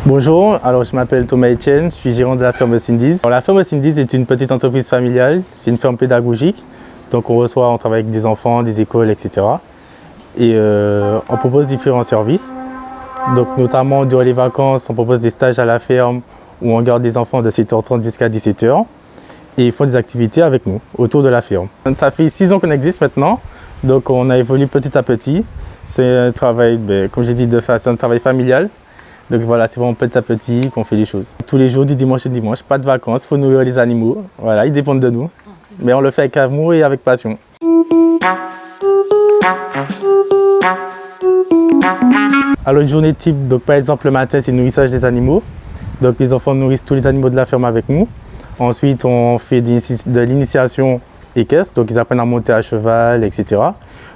Bonjour, alors je m'appelle Thomas Etienne, je suis gérant de la ferme Cindy's. La ferme Cindy's est une petite entreprise familiale, c'est une ferme pédagogique. Donc on travaille avec des enfants, des écoles, etc. Et on propose différents services. Donc notamment durant les vacances, on propose des stages à la ferme où on garde des enfants de 7h30 jusqu'à 17h. Et ils font des activités avec nous, autour de la ferme. Ça fait 6 ans qu'on existe maintenant, donc on a évolué petit à petit. C'est un travail, comme j'ai dit, c'est un travail familial. Donc voilà, c'est vraiment petit à petit qu'on fait les choses. Tous les jours, du dimanche au dimanche, pas de vacances, il faut nourrir les animaux. Voilà, ils dépendent de nous. Mais on le fait avec amour et avec passion. Alors une journée type, donc par exemple le matin, c'est le nourrissage des animaux. Donc les enfants nourrissent tous les animaux de la ferme avec nous. Ensuite, on fait de l'initiation équestre, donc ils apprennent à monter à cheval, etc.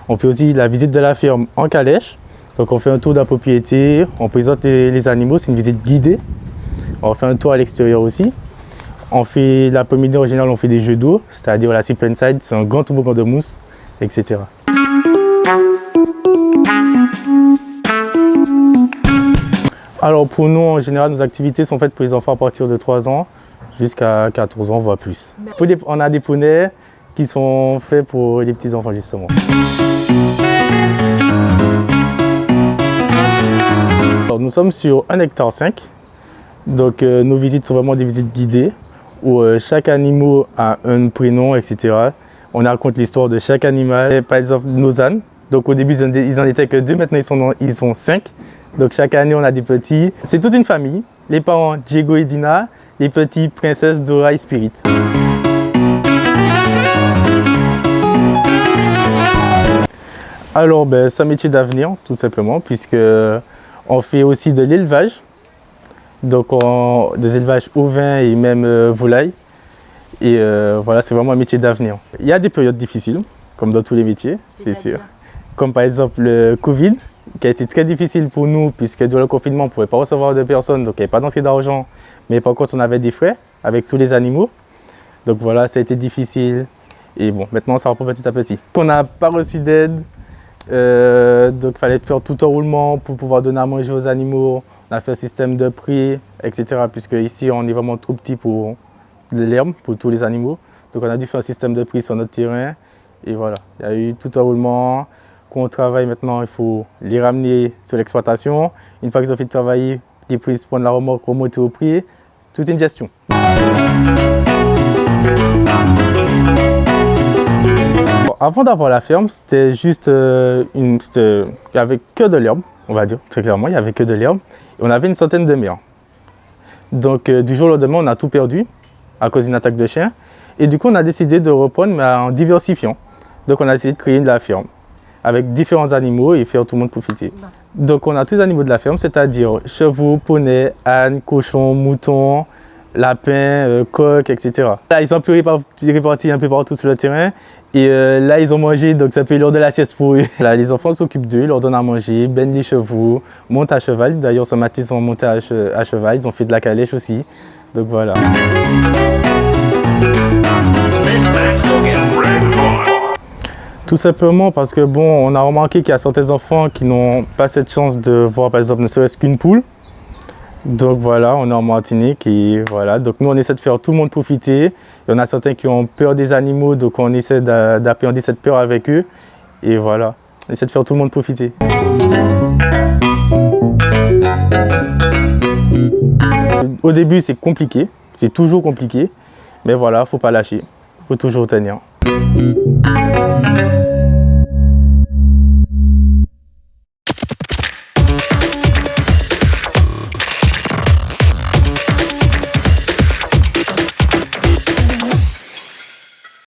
On fait aussi la visite de la ferme en calèche. Donc on fait un tour de la propriété, on présente les animaux, c'est une visite guidée. On fait un tour à l'extérieur aussi. On fait l'après-midi en général, on fait des jeux d'eau, c'est-à-dire la slip and slide, c'est un grand toboggan de mousse, etc. Alors pour nous, en général, nos activités sont faites pour les enfants à partir de 3 ans jusqu'à 14 ans, voire plus. On a des poneys qui sont faits pour les petits-enfants justement. Alors, nous sommes sur 1,5 hectare. Donc nos visites sont vraiment des visites guidées où chaque animal a un prénom, etc. On raconte l'histoire de chaque animal. Par exemple, nos ânes. Donc au début, ils n'en étaient que 2, maintenant ils sont 5. Donc chaque année, on a des petits. C'est toute une famille. Les parents, Diego et Dina. Les petits, Princesse, Dora et Spirit. Alors, c'est un métier d'avenir, tout simplement, puisque on fait aussi de l'élevage. Donc des élevages ovins et même volailles. Et voilà, c'est vraiment un métier d'avenir. Il y a des périodes difficiles, comme dans tous les métiers, c'est sûr. Comme par exemple le Covid, qui a été très difficile pour nous, puisque durant le confinement, on ne pouvait pas recevoir de personnes, donc il n'y avait pas d'entrée d'argent. Mais par contre, on avait des frais avec tous les animaux. Donc voilà, ça a été difficile. Et bon, maintenant, ça reprend petit à petit. On n'a pas reçu d'aide, donc il fallait faire tout en roulement pour pouvoir donner à manger aux animaux. On a fait un système de prix, etc. Puisque ici, on est vraiment trop petit pour l'herbe, pour tous les animaux. Donc on a dû faire un système de prix sur notre terrain. Et voilà, il y a eu tout un roulement. Quand on travaille maintenant, il faut les ramener sur l'exploitation. Une fois qu'ils ont fait travailler, ils puissent prendre la remorque, remonter au prix. C'est toute une gestion. Avant d'avoir la ferme, c'était juste il n'y avait que de l'herbe, on va dire, très clairement, il n'y avait que de l'herbe. Et on avait une centaine de mères. Donc du jour au lendemain, on a tout perdu à cause d'une attaque de chien. Et du coup, on a décidé de reprendre, mais en diversifiant. Donc on a essayé de créer de la ferme avec différents animaux et faire tout le monde profiter. Donc on a tous les animaux de la ferme, c'est-à-dire chevaux, poneys, ânes, cochons, moutons, lapins, coqs, etc. Là, ils sont plus répartis un peu partout sur le terrain. Et là, ils ont mangé, donc ça peut être l'heure de la sieste pour eux. Là, les enfants s'occupent d'eux, leur donnent à manger, baignent les chevaux, montent à cheval. D'ailleurs, ce matin, ils sont montés à cheval, ils ont fait de la calèche aussi. Donc voilà. Tout simplement parce que bon, on a remarqué qu'il y a certains enfants qui n'ont pas cette chance de voir par exemple ne serait-ce qu'une poule. Donc voilà, on est en Martinique et voilà. Donc nous on essaie de faire tout le monde profiter. Il y en a certains qui ont peur des animaux, donc on essaie d'appréhender cette peur avec eux. Et voilà, on essaie de faire tout le monde profiter. Au début c'est compliqué, c'est toujours compliqué. Mais voilà, faut pas lâcher, faut toujours tenir.